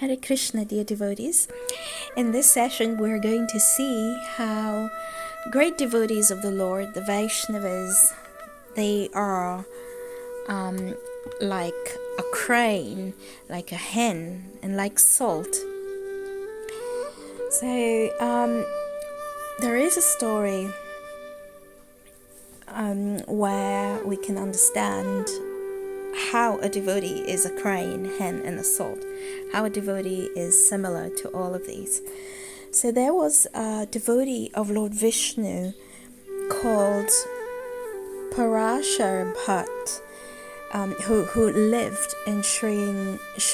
Hare Krishna, dear devotees. In this session, we're going to see how great devotees of the Lord, the Vaishnavas, they are like a crane, like a hen, and like salt. So there is a story where we can understand how a devotee is a crane, hen, and a salt. How a devotee is similar to all of these. So there was a devotee of Lord Vishnu called Parashar Bhatt, who lived in Sri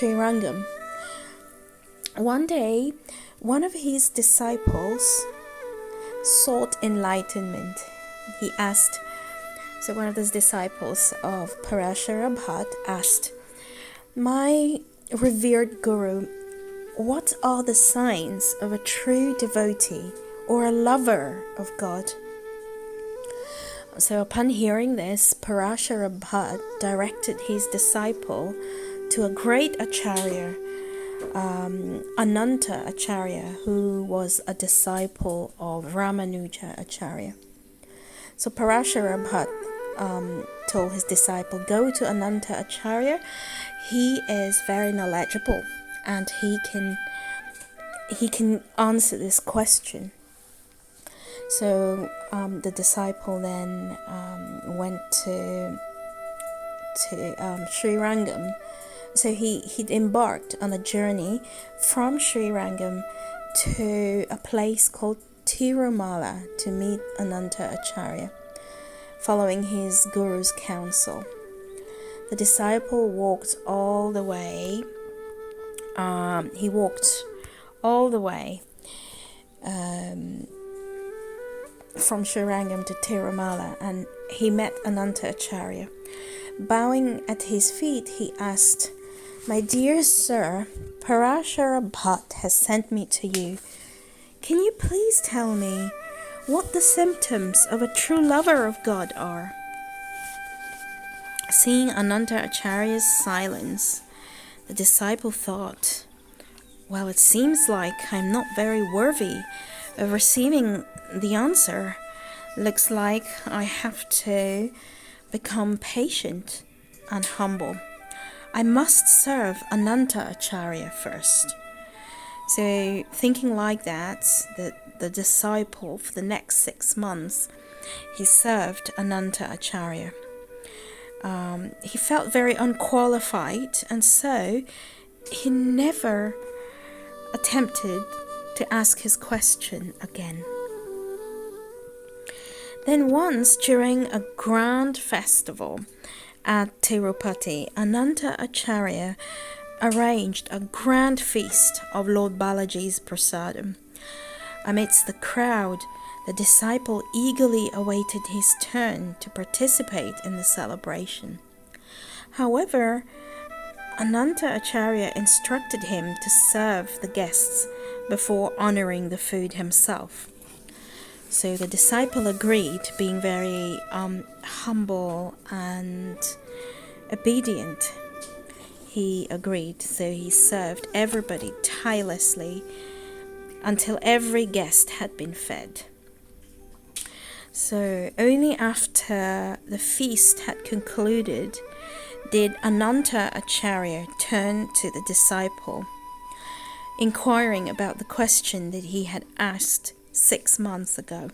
Rangam. One day, one of his disciples sought enlightenment. He asked, so one of those disciples of Parashara Bhatt asked, "My revered Guru, what are the signs of a true devotee or a lover of God?" So upon hearing this, Parashara Bhatt directed his disciple to a great Acharya, Ananta Acharya, who was a disciple of Ramanuja Acharya. So Parashara Bhatt told his disciple, "Go to Ananta Acharya. He is very knowledgeable and he can answer this question." So the disciple then went to Sri Rangam. So he'd embarked on a journey from Sri Rangam to a place called Tirumala to meet Ananta Acharya, following his guru's counsel. The disciple walked all the way. He walked all the way from Sri Rangam to Tirumala, and he met Ananta Acharya. Bowing at his feet, he asked, "My dear sir, Parashara Bhatt has sent me to you. Can you please tell me what the symptoms of a true lover of God are?" Seeing Ananta Acharya's silence, the disciple thought, "Well, it seems like I'm not very worthy of receiving the answer. Looks like I have to become patient and humble. I must serve Ananta Acharya first." So thinking like that, the disciple for the next 6 months, he served Ananta Acharya. He felt very unqualified, and so he never attempted to ask his question again. Then once during a grand festival at Tirupati, Ananta Acharya arranged a grand feast of Lord Balaji's prasadam. Amidst the crowd, the disciple eagerly awaited his turn to participate in the celebration. However, Ananta Acharya instructed him to serve the guests before honoring the food himself. So the disciple agreed, being very humble and obedient. He agreed, so he served everybody tirelessly until every guest had been fed. So only after the feast had concluded did Ananta Acharya turn to the disciple, inquiring about the question that he had asked 6 months ago.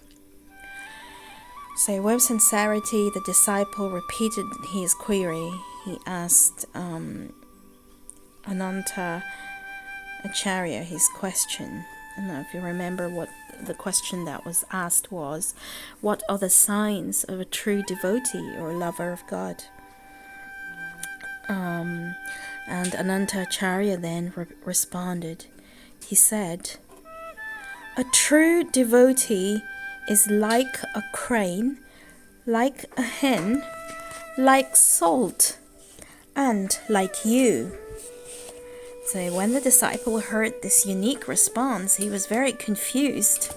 So with sincerity, the disciple repeated his query. He asked Ananta Acharya his question. I don't know if you remember what the question that was asked was, "What are the signs of a true devotee or lover of God?" And Ananta Acharya then responded. He said, "A true devotee is like a crane, like a hen, like salt, and like you." So when the disciple heard this unique response, he was very confused.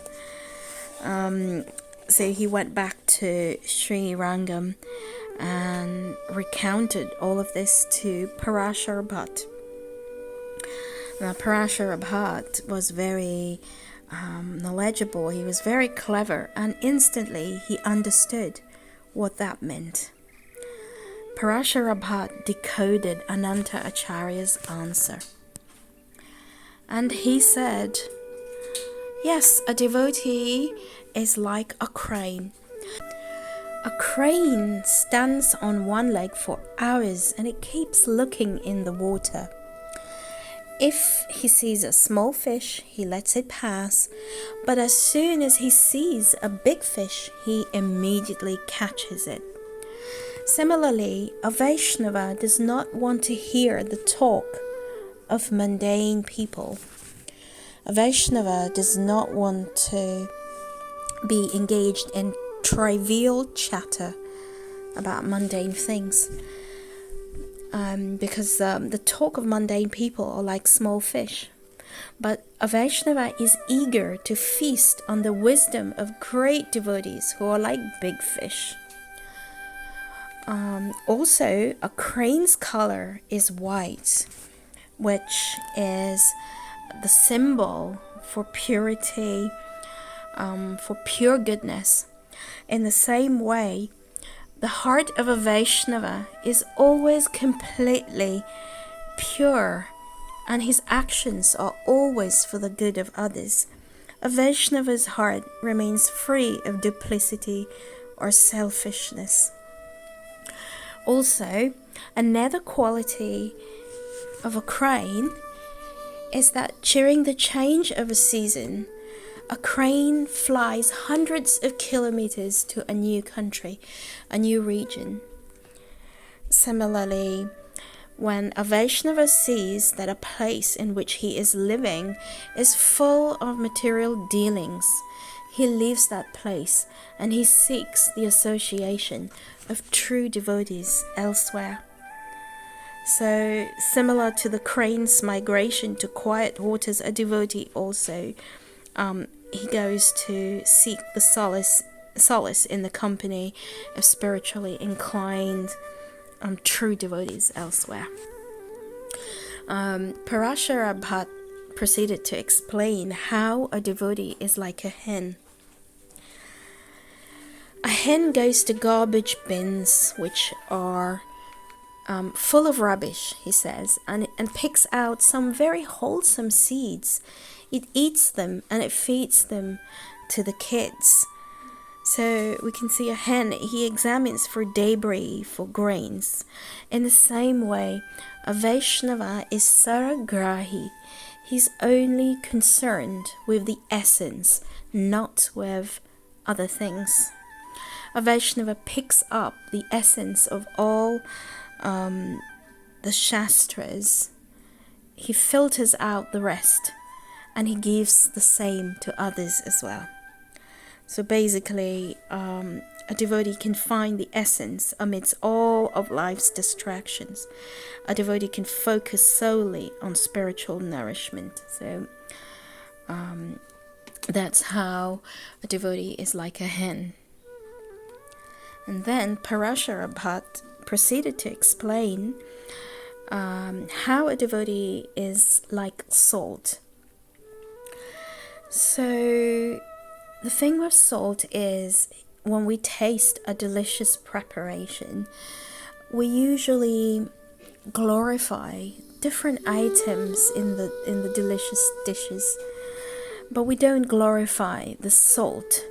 So he went back to Sri Rangam and recounted all of this to Parashar Bhatt. Parashara Bhat was very knowledgeable. He was very clever, and instantly he understood what that meant. Parashara Bhat decoded Ananta Acharya's answer. And he said, yes, a devotee is like a crane. A crane stands on one leg for hours and it keeps looking in the water. If he sees a small fish, he lets it pass, but as soon as he sees a big fish, he immediately catches it. Similarly, a Vaishnava does not want to hear the talk of mundane people. A Vaishnava does not want to be engaged in trivial chatter about mundane things. Because the talk of mundane people are like small fish. But a Vaishnava is eager to feast on the wisdom of great devotees who are like big fish. Also, a crane's color is white, which is the symbol for purity, for pure goodness. In the same way, the heart of a Vaishnava is always completely pure, and his actions are always for the good of others. A Vaishnava's heart remains free of duplicity or selfishness. Also, another quality of a crane is that during the change of a season, a crane flies hundreds of kilometers to a new country, a new region. Similarly, when a Vaishnava sees that a place in which he is living is full of material dealings, he leaves that place and he seeks the association of true devotees elsewhere. So, similar to the crane's migration to quiet waters, a devotee also he goes to seek the solace in the company of spiritually inclined true devotees elsewhere. Parashara Bhat proceeded to explain how a devotee is like a hen. A hen goes to garbage bins which are full of rubbish, he says, and picks out some very wholesome seeds. It eats them and it feeds them to the kids. So we can see a hen, he examines for debris, for grains. In the same way, a Vaishnava is Saragrahi. He's only concerned with the essence, not with other things. A Vaishnava picks up the essence of all the Shastras. He filters out the rest, and he gives the same to others as well. So basically, a devotee can find the essence amidst all of life's distractions. A devotee can focus solely on spiritual nourishment. So that's how a devotee is like a hen. And then Parashara Bhat proceeded to explain how a devotee is like salt. So the thing with salt is, when we taste a delicious preparation, we usually glorify different items in the delicious dishes, but we don't glorify the salt.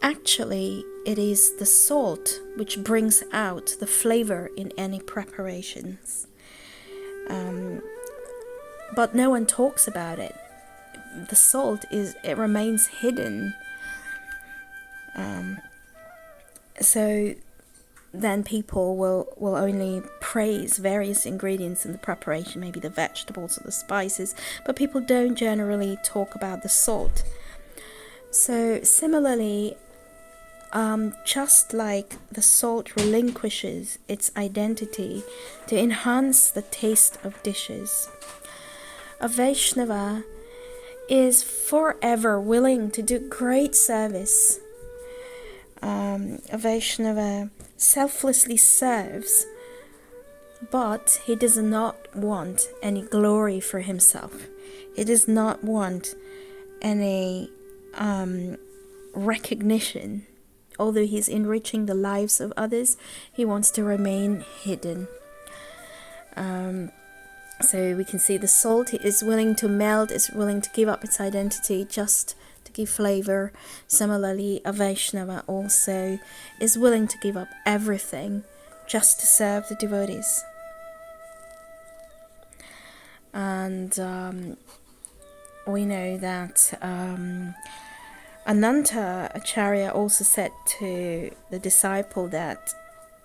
Actually, it is the salt which brings out the flavor in any preparations. But no one talks about it. The salt remains hidden. So then people will only praise various ingredients in the preparation, maybe the vegetables or the spices, but people don't generally talk about the salt. So similarly, just like the salt relinquishes its identity to enhance the taste of dishes, a Vaishnava is forever willing to do great service. A Vaishnava selflessly serves but he does not want any glory for himself. He does not want any recognition. Although he's enriching the lives of others, he wants to remain hidden. So we can see the salt is willing to melt, is willing to give up its identity just to give flavor. Similarly, a Vaishnava also is willing to give up everything just to serve the devotees. And we know that Ananta Acharya also said to the disciple that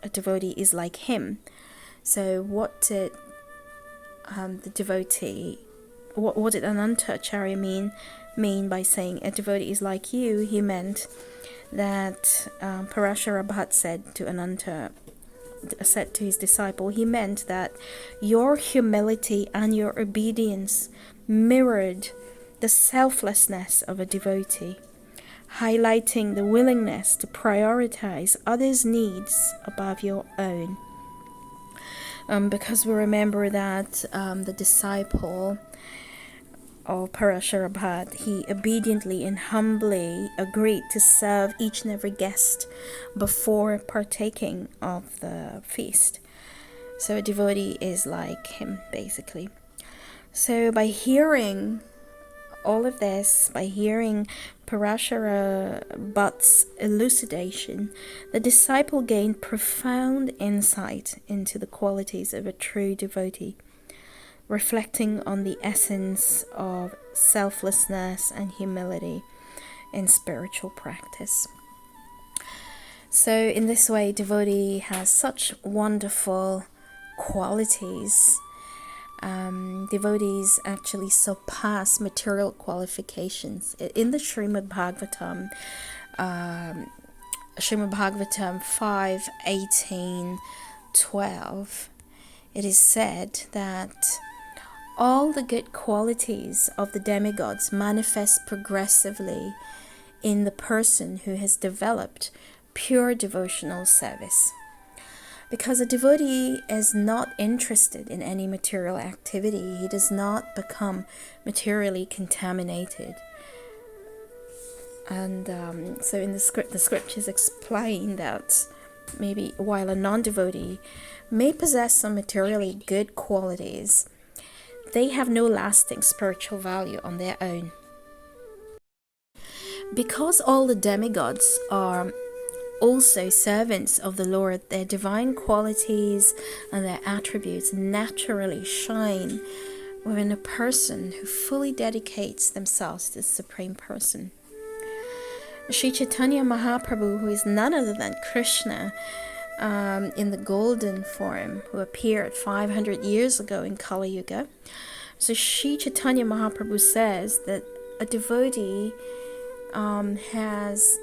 a devotee is like him. So what did the devotee, what did Ananta Acharya mean by saying a devotee is like you? He meant that Parashara Bhatt said to his disciple, he meant that your humility and your obedience mirrored the selflessness of a devotee, highlighting the willingness to prioritize others' needs above your own. Because we remember that the disciple of Parashara Bhatt, he obediently and humbly agreed to serve each and every guest before partaking of the feast. So a devotee is like him, basically. So by hearing all of this, by hearing Parashara Bhatt's elucidation, the disciple gained profound insight into the qualities of a true devotee, reflecting on the essence of selflessness and humility in spiritual practice. So in this way, devotee has such wonderful qualities. Devotees actually surpass material qualifications. In the Srimad Bhagavatam 5:18-12, it is said that all the good qualities of the demigods manifest progressively in the person who has developed pure devotional service. Because a devotee is not interested in any material activity, he does not become materially contaminated. And so in the scriptures explain that maybe while a non-devotee may possess some materially good qualities, they have no lasting spiritual value on their own. Because all the demigods are also servants of the Lord, their divine qualities and their attributes naturally shine within a person who fully dedicates themselves to the Supreme Person. Sri Chaitanya Mahaprabhu, who is none other than Krishna in the golden form, who appeared 500 years ago in Kali Yuga. So Sri Chaitanya Mahaprabhu says that a devotee has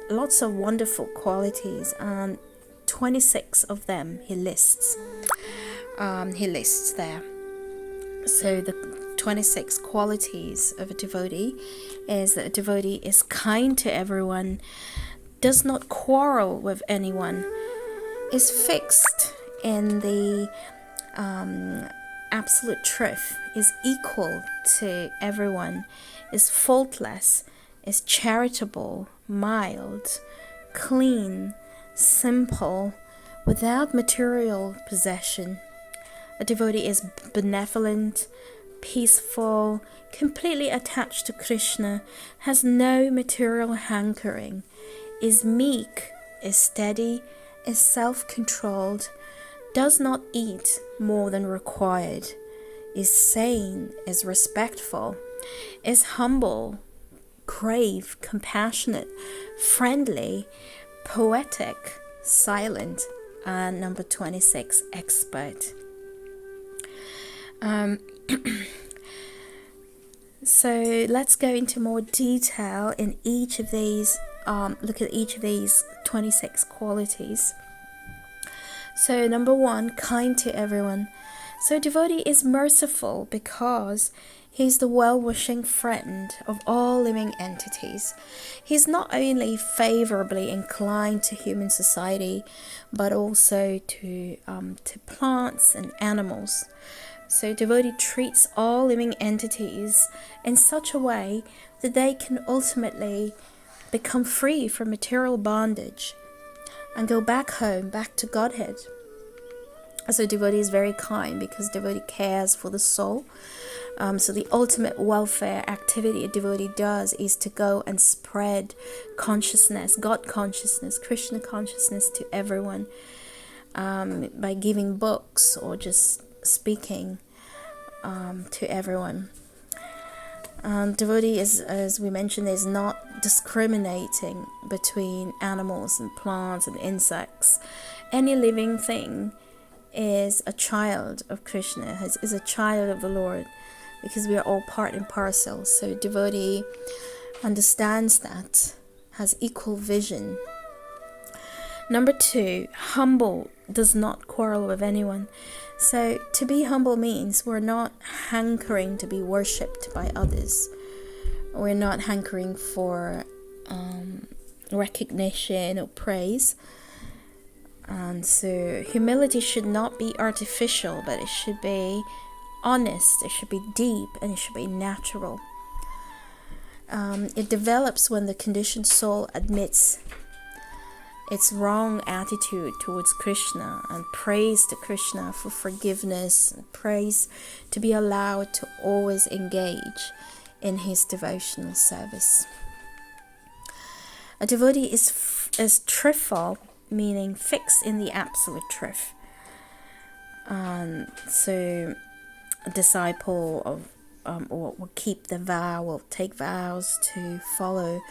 lots of wonderful qualities, and 26 of them he lists there. So the 26 qualities of a devotee is that a devotee is kind to everyone, does not quarrel with anyone, is fixed in the absolute truth, is equal to everyone, is faultless, is charitable, mild, clean, simple, without material possession. A devotee is benevolent, peaceful, completely attached to Krishna, has no material hankering, is meek, is steady, is self-controlled, does not eat more than required, is sane, is respectful, is humble, grave, compassionate, friendly, poetic, silent, and number 26, expert. So let's go into more detail in each of these, look at each of these 26 qualities. So number 1, kind to everyone. So devotee is merciful because He is the well-wishing friend of all living entities. He is not only favorably inclined to human society, but also to plants and animals. So devotee treats all living entities in such a way that they can ultimately become free from material bondage and go back home, back to Godhead. So devotee is very kind because devotee cares for the soul. So the ultimate welfare activity a devotee does is to go and spread consciousness, God consciousness, Krishna consciousness to everyone by giving books or just speaking to everyone. Devotee is, as we mentioned, is not discriminating between animals and plants and insects. Any living thing is a child of Krishna, is a child of the Lord, because we are all part and parcel. So devotee understands that, has equal vision. Number 2, humble, does not quarrel with anyone. So to be humble means we're not hankering to be worshipped by others. We're not hankering for recognition or praise. And so humility should not be artificial, but it should be honest, it should be deep, and it should be natural. It develops when the conditioned soul admits its wrong attitude towards Krishna and prays to Krishna for forgiveness, and prays to be allowed to always engage in his devotional service. A devotee is trithful, meaning fixed in the absolute truth. So a disciple of will keep the vow, will take vows to follow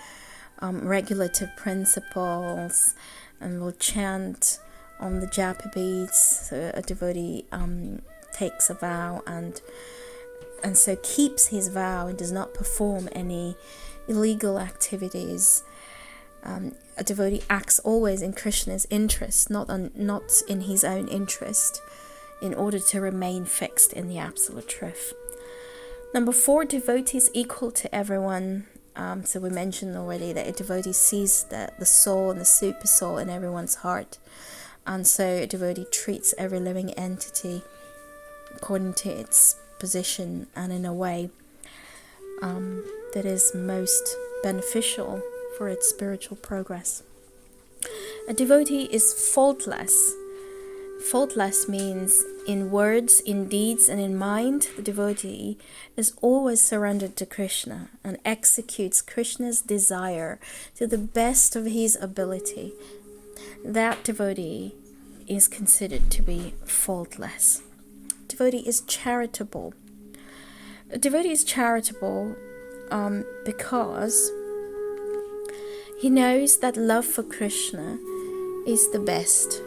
regulative principles, and will chant on the japa beads. So a devotee takes a vow and so keeps his vow and does not perform any illegal activities. A devotee acts always in Krishna's interest, not in his own interest, in order to remain fixed in the absolute truth. Number 4, devotee is equal to everyone. So we mentioned already that a devotee sees the soul and the super soul in everyone's heart. And so a devotee treats every living entity according to its position and in a way that is most beneficial for its spiritual progress. A devotee is faultless. Faultless means in words, in deeds, and in mind, the devotee is always surrendered to Krishna and executes Krishna's desire to the best of his ability. That devotee is considered to be faultless. Devotee is charitable. A devotee is charitable because he knows that love for Krishna is the best,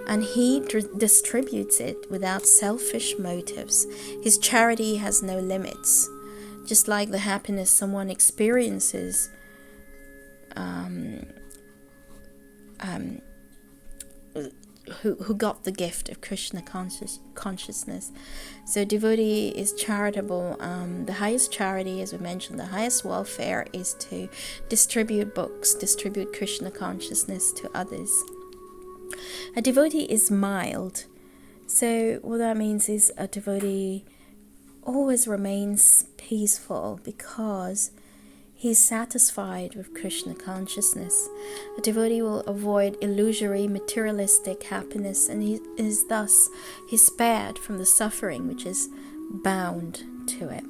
and he distributes it without selfish motives. His charity has no limits. Just like the happiness someone experiences who got the gift of Krishna consciousness. So devotee is charitable. The highest charity, as we mentioned, the highest welfare is to distribute books, distribute Krishna consciousness to others. A devotee is mild. So what that means is a devotee always remains peaceful because he's satisfied with Krishna consciousness. A devotee will avoid illusory materialistic happiness, and he's spared from the suffering which is bound to it.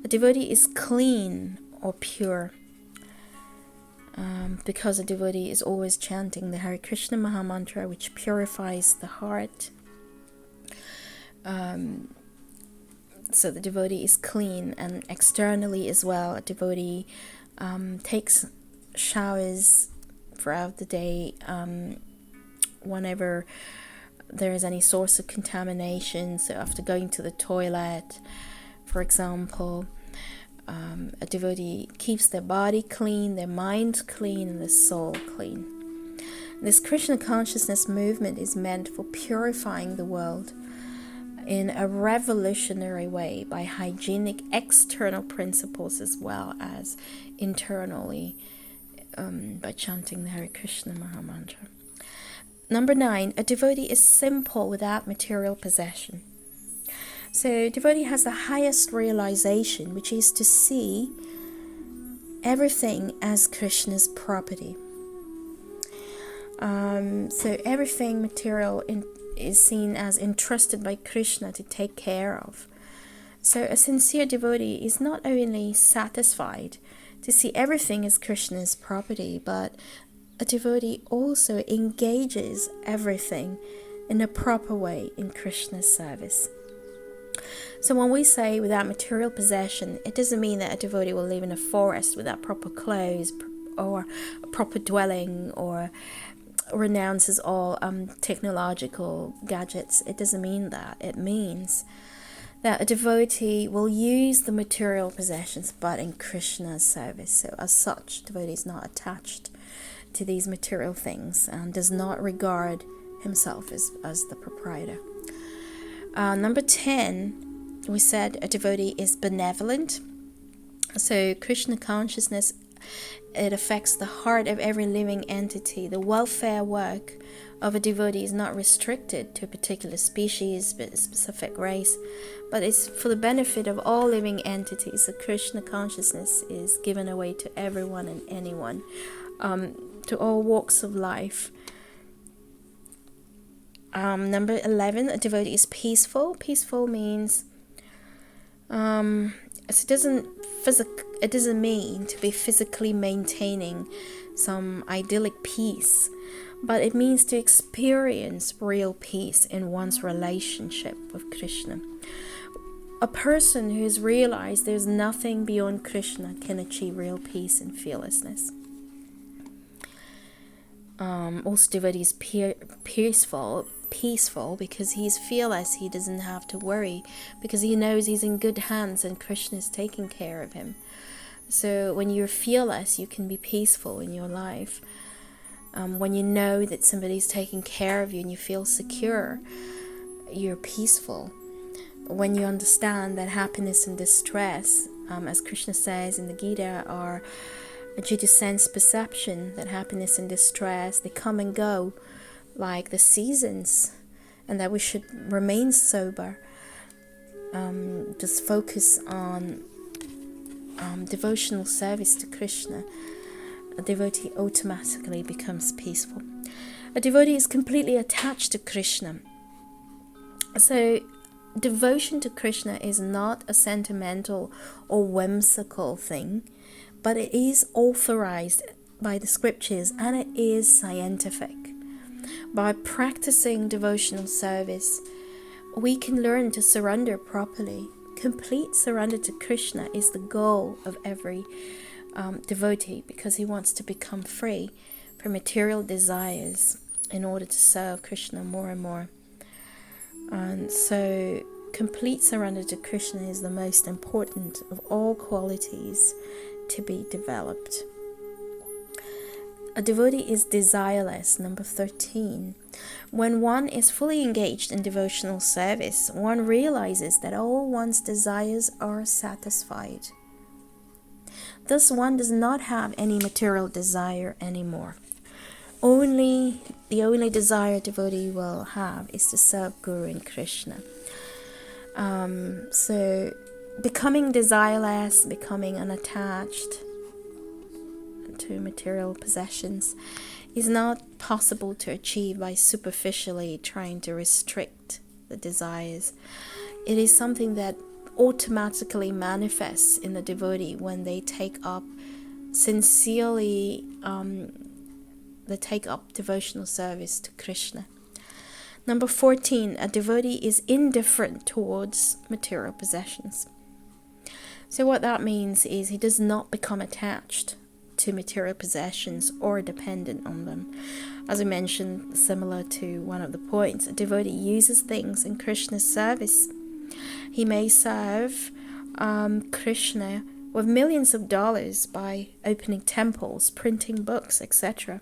A devotee is clean or pure because a devotee is always chanting the Hare Krishna Maha Mantra, which purifies the heart. So the devotee is clean, and externally as well, a devotee takes showers throughout the day whenever there is any source of contamination. So after going to the toilet, for example, a devotee keeps their body clean, their mind clean, and their soul clean. This Krishna consciousness movement is meant for purifying the world. in a revolutionary way by hygienic external principles as well as internally by chanting the Hare Krishna Maha Mantra. Number 9, a devotee is simple without material possession. So devotee has the highest realization, which is to see everything as Krishna's property. So everything material is seen as entrusted by Krishna to take care of. So a sincere devotee is not only satisfied to see everything as Krishna's property, but a devotee also engages everything in a proper way in Krishna's service. So when we say without material possession, it doesn't mean that a devotee will live in a forest without proper clothes or a proper dwelling, or renounces all technological gadgets. It doesn't mean that. It means that a devotee will use the material possessions but in Krishna's service. So as such, devotee is not attached to these material things and does not regard himself as the proprietor. Number 10, we said a devotee is benevolent. So Krishna consciousness, it affects the heart of every living entity. The welfare work of a devotee is not restricted to a particular species, a specific race, but it's for the benefit of all living entities. The Krishna consciousness is given away to everyone and anyone, to all walks of life. Number 11, a devotee is peaceful. Peaceful means it doesn't mean to be physically maintaining some idyllic peace, but it means to experience real peace in one's relationship with Krishna. A person who has realized there's nothing beyond Krishna can achieve real peace and fearlessness. Also, devotee is peaceful because he's fearless. He doesn't have to worry because he knows he's in good hands and Krishna is taking care of him. So when you're fearless, you can be peaceful in your life. When you know that somebody's taking care of you and you feel secure, you're peaceful. When you understand that happiness and distress, as Krishna says in the Gita, are due to sense perception, that happiness and distress, they come and go like the seasons, and that we should remain sober, just focus on devotional service to Krishna. A devotee automatically becomes peaceful. A devotee is completely attached to Krishna. So devotion to Krishna is not a sentimental or whimsical thing, but it is authorized by the scriptures and it is scientific. By practicing devotional service, we can learn to surrender properly. Complete surrender to Krishna is the goal of every devotee, because he wants to become free from material desires in order to serve Krishna more and more. And so complete surrender to Krishna is the most important of all qualities to be developed. A devotee is desireless. Number 13. When one is fully engaged in devotional service, one realizes that all one's desires are satisfied. Thus one does not have any material desire anymore. The only desire a devotee will have is to serve Guru and Krishna. So becoming desireless, becoming unattached to material possessions is not possible to achieve by superficially trying to restrict the desires. It is something that automatically manifests in the devotee when they take up sincerely, they take up devotional service to Krishna. Number 14, a devotee is indifferent towards material possessions. So what that means is he does not become attached to material possessions or dependent on them. As I mentioned, similar to one of the points, a devotee uses things in Krishna's service. He may serve Krishna with millions of dollars by opening temples, printing books, etc.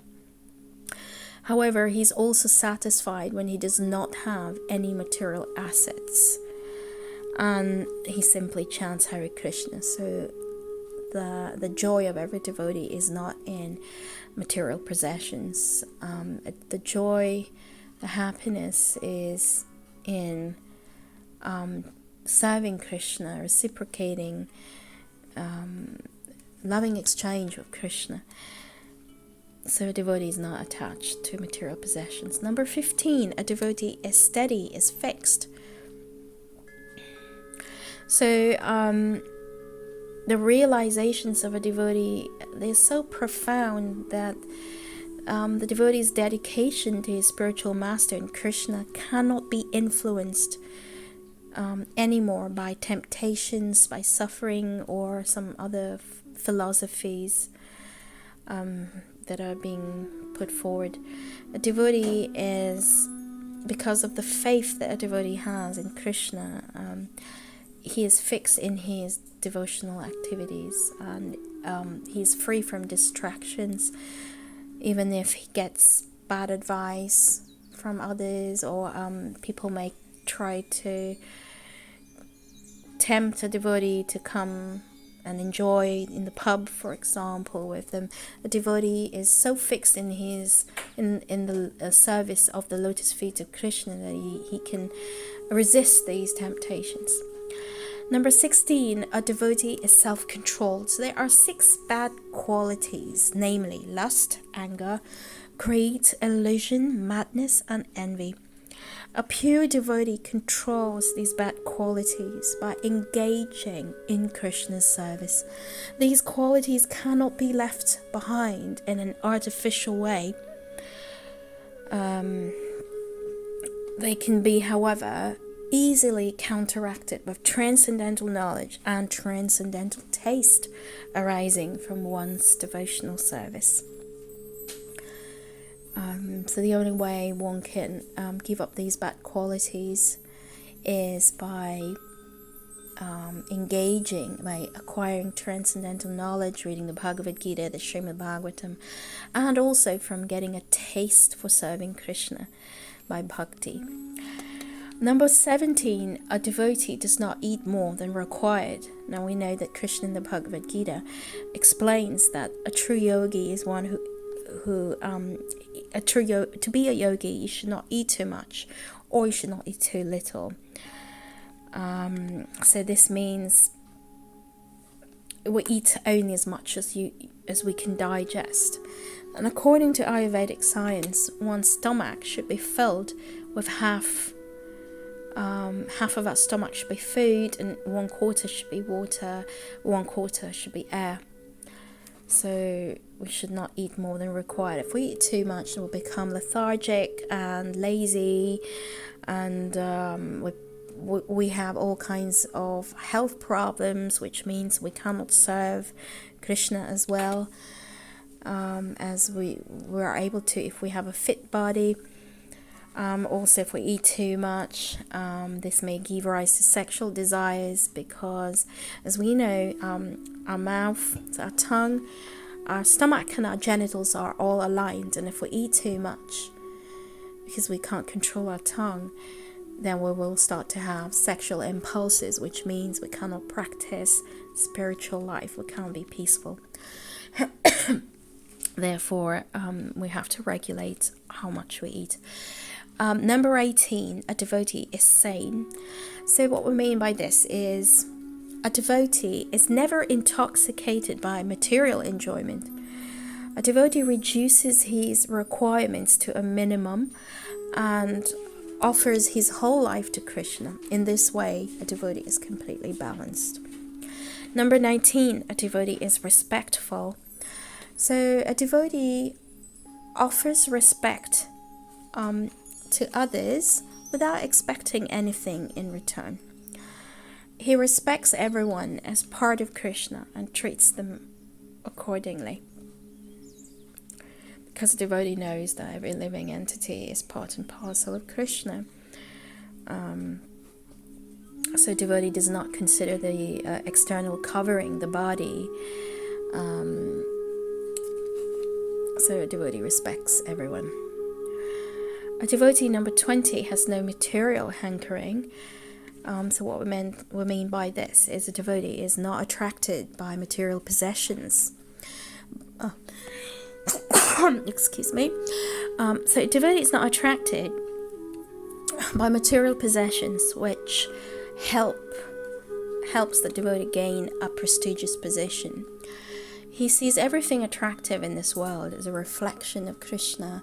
However, he's also satisfied when he does not have any material assets, and he simply chants Hare Krishna. So the joy of every devotee is not in material possessions. The joy, the happiness is in serving Krishna, reciprocating, loving exchange with Krishna. So a devotee is not attached to material possessions. Number 15, a devotee is steady, is fixed. So the realizations of a devotee, they're so profound that the devotee's dedication to his spiritual master and Krishna cannot be influenced anymore by temptations, by suffering, or some other philosophies that are being put forward. A devotee is, because of the faith that a devotee has in Krishna, he is fixed in his devotional activities, and he is free from distractions, even if he gets bad advice from others, or people may try to tempt a devotee to come and enjoy in the pub, for example, with them. A devotee is so fixed in his in the service of the lotus feet of Krishna that he can resist these temptations. Number 16, a devotee is self-controlled. So there are 6 bad qualities, namely lust, anger, greed, illusion, madness, and envy. A pure devotee controls these bad qualities by engaging in Krishna's service. These qualities cannot be left behind in an artificial way. They can be, however, easily counteracted with transcendental knowledge and transcendental taste arising from one's devotional service. So the only way one can give up these bad qualities is by engaging, by acquiring transcendental knowledge, reading the Bhagavad Gita, the Srimad Bhagavatam, and also from getting a taste for serving Krishna by bhakti. Number 17, a devotee does not eat more than required. Now we know that Krishna in the Bhagavad Gita explains that a true yogi is one who to be a yogi, you should not eat too much, or you should not eat too little. So this means we eat only as much as we can digest. And according to Ayurvedic science, one's stomach should be filled with half of our stomach should be food, and 1/4 should be water, 1/4 should be air. So we should not eat more than required. If we eat too much, we'll become lethargic and lazy, and we have all kinds of health problems, which means we cannot serve Krishna as well as we are able to if we have a fit body. Also, if we eat too much, this may give rise to sexual desires, because, as we know, our mouth, our tongue, our stomach and our genitals are all aligned, and if we eat too much, because we can't control our tongue, then we will start to have sexual impulses, which means we cannot practice spiritual life, we can't be peaceful. Therefore, we have to regulate how much we eat. Number 18, a devotee is sane. So what we mean by this is a devotee is never intoxicated by material enjoyment. A devotee reduces his requirements to a minimum and offers his whole life to Krishna. In this way, a devotee is completely balanced. Number 19, a devotee is respectful. So a devotee offers respect to others without expecting anything in return. He respects everyone as part of Krishna and treats them accordingly, because the devotee knows that every living entity is part and parcel of Krishna. So devotee does not consider the external covering, the body. So a devotee respects everyone. A devotee number 20 has no material hankering. So what we mean by this is a devotee is not attracted by material possessions. Excuse me. So a devotee is not attracted by material possessions which helps the devotee gain a prestigious position. He sees everything attractive in this world as a reflection of Krishna,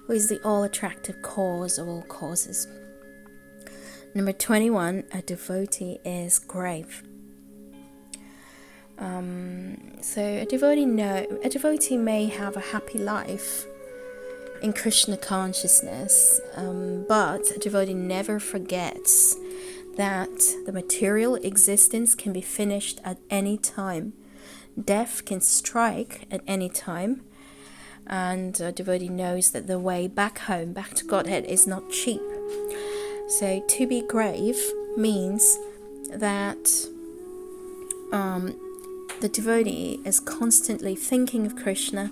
who is the all-attractive cause of all causes. Number 21, a devotee is grave. So a devotee may have a happy life in Krishna consciousness, but a devotee never forgets that the material existence can be finished at any time. Death can strike at any time, and a devotee knows that the way back home, back to Godhead, is not cheap. So to be grave means that the devotee is constantly thinking of Krishna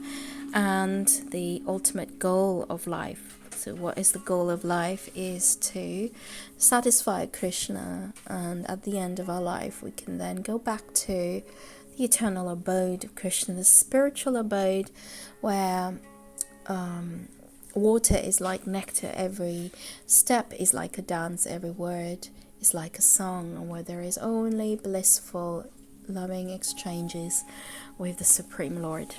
and the ultimate goal of life. So what is the goal of life is to satisfy Krishna, and at the end of our life we can then go back to the eternal abode of Krishna, the spiritual abode where water is like nectar, every step is like a dance, every word is like a song, and where there is only blissful, loving exchanges with the Supreme Lord.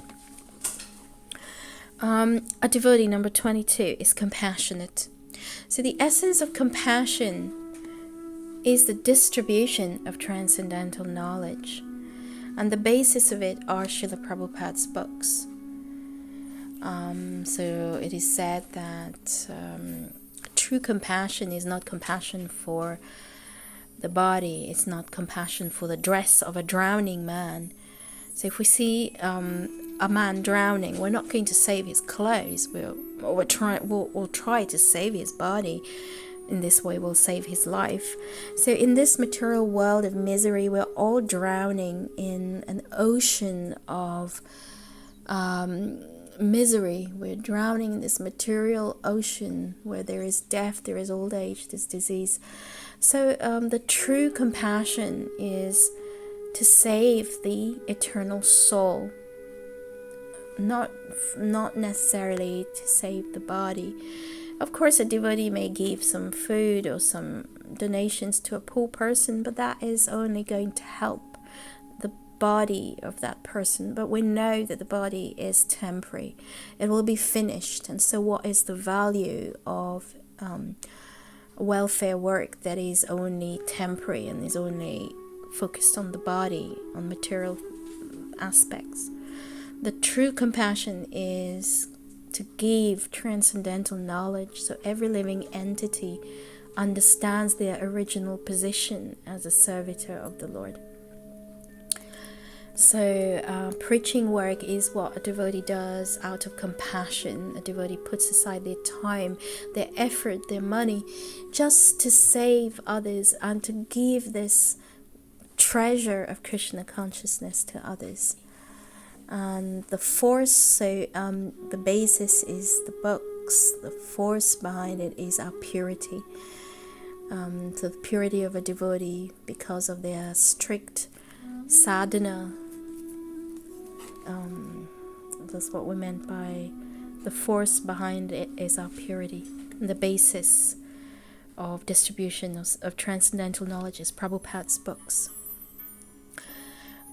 A devotee number 22 is compassionate. So the essence of compassion is the distribution of transcendental knowledge, and the basis of it are Srila Prabhupada's books. So it is said that true compassion is not compassion for the body, it's not compassion for the dress of a drowning man. So if we see a man drowning, we're not going to save his clothes, we'll try to save his body. In this way we'll save his life. So in this material world of misery, we're all drowning in an ocean of misery. We're drowning in this material ocean where there is death, there is old age, there's disease. So the true compassion is to save the eternal soul, not necessarily to save the body. Of course, a devotee may give some food or some donations to a poor person, but that is only going to help the body of that person. But we know that the body is temporary. It will be finished. And so what is the value of welfare work that is only temporary and is only focused on the body, on material aspects? The true compassion is to give transcendental knowledge, so every living entity understands their original position as a servitor of the Lord. So preaching work is what a devotee does out of compassion. A devotee puts aside their time, their effort, their money, just to save others and to give this treasure of Krishna consciousness to others. And the force, so the basis is the books, the force behind it is our purity. So the purity of a devotee, because of their strict sadhana, that's what we meant by the force behind it is our purity. And the basis of distribution of transcendental knowledge is Prabhupada's books.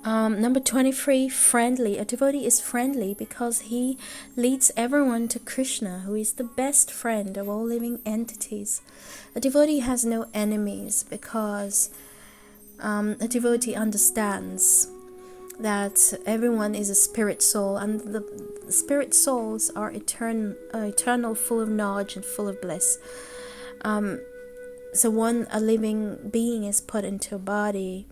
Number 23, friendly. A devotee is friendly because he leads everyone to Krishna, who is the best friend of all living entities. A devotee has no enemies because a devotee understands that everyone is a spirit soul, and the spirit souls are eternal, full of knowledge and full of bliss. So when a living being is put into a body,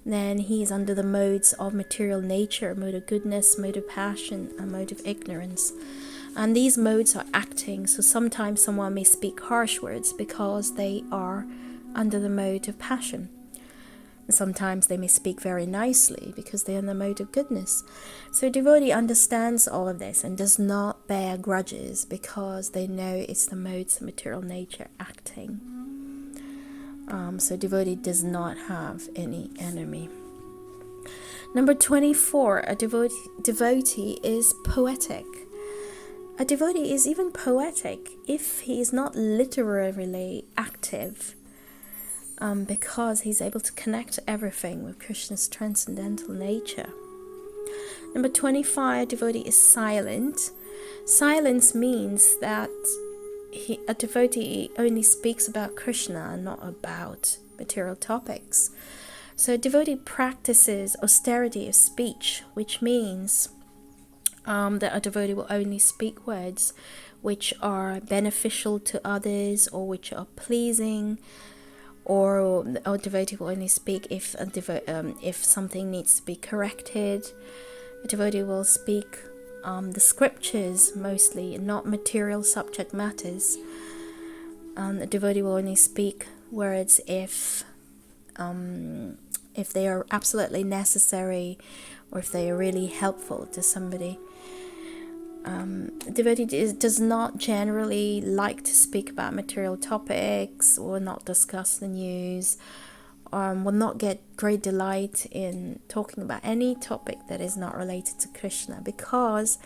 then he is under the modes of material nature, mode of goodness, mode of passion, and mode of ignorance. And these modes are acting, so sometimes someone may speak harsh words because they are under the mode of passion. And sometimes they may speak very nicely because they are in the mode of goodness. So a devotee understands all of this and does not bear grudges because they know it's the modes of material nature acting. So devotee does not have any enemy. Number 24, a devotee is poetic. A devotee is even poetic if he is not literally active, because he's able to connect everything with Krishna's transcendental nature. Number 25, a devotee is silent. Silence means that a devotee only speaks about Krishna and not about material topics. So a devotee practices austerity of speech, which means that a devotee will only speak words which are beneficial to others or which are pleasing, or a devotee will only speak if something needs to be corrected. A devotee will speak the scriptures mostly, not material subject matters. A devotee will only speak words if they are absolutely necessary or if they are really helpful to somebody. A devotee does not generally like to speak about material topics or not discuss the news, will not get great delight in talking about any topic that is not related to Krishna, because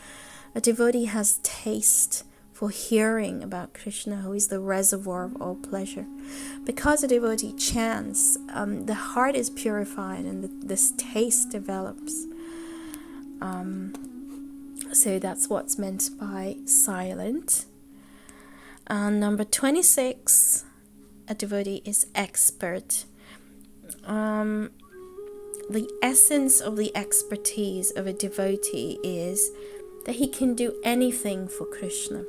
a devotee has taste for hearing about Krishna, who is the reservoir of all pleasure. Because a devotee chants, the heart is purified and this taste develops. So that's what's meant by silent. And number 26, a devotee is expert. The essence of the expertise of a devotee is that he can do anything for Krishna.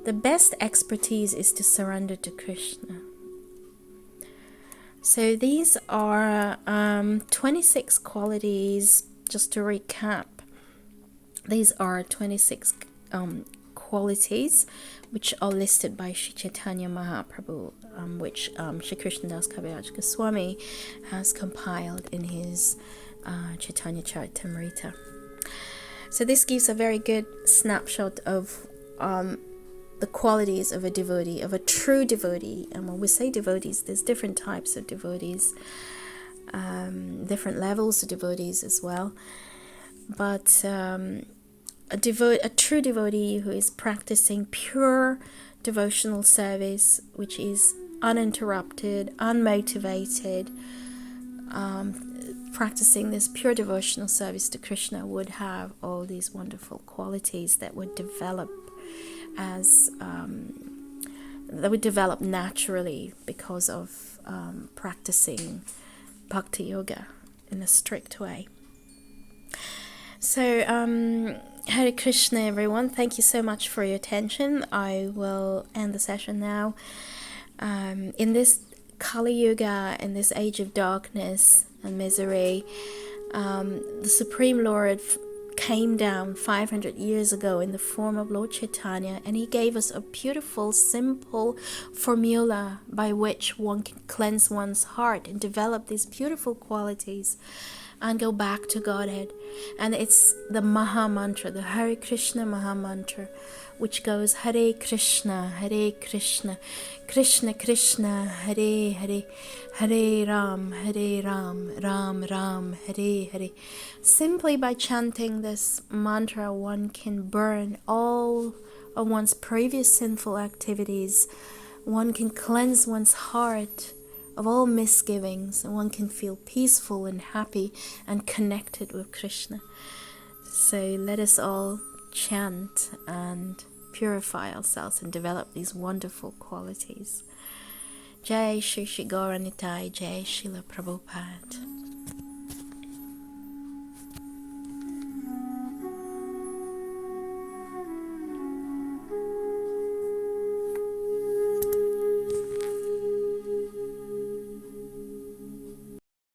The best expertise is to surrender to Krishna. So these are 26 qualities. Just to recap, these are 26 qualities which are listed by Sri Chaitanya Mahaprabhu, which Sri Krishnadas Kaviraj Goswami has compiled in his Chaitanya Charitamrita. So this gives a very good snapshot of the qualities of a devotee, of a true devotee. And when we say devotees, there's different types of devotees, different levels of devotees as well. But a true devotee who is practicing pure devotional service, which is uninterrupted, unmotivated, practicing this pure devotional service to Krishna, would have all these wonderful qualities that would develop naturally because of practicing bhakti yoga in a strict way. So Hare Krishna, everyone. Thank you so much for your attention. I will end the session now. In this Kali Yuga, in this age of darkness and misery, the Supreme Lord came down 500 years ago in the form of Lord Chaitanya, and he gave us a beautiful, simple formula by which one can cleanse one's heart and develop these beautiful qualities and go back to Godhead. And it's the Maha Mantra, the Hare Krishna Maha Mantra, which goes Hare Krishna, Krishna Krishna, Hare Hare, Hare Ram, Ram Ram, Hare Hare. Simply by chanting this mantra, one can burn all of one's previous sinful activities. One can cleanse one's heart of all misgivings, and one can feel peaceful and happy and connected with Krishna. So let us all chant and purify ourselves and develop these wonderful qualities. Jai Shri Shri Gaura Nitai, Jai Srila Prabhupada.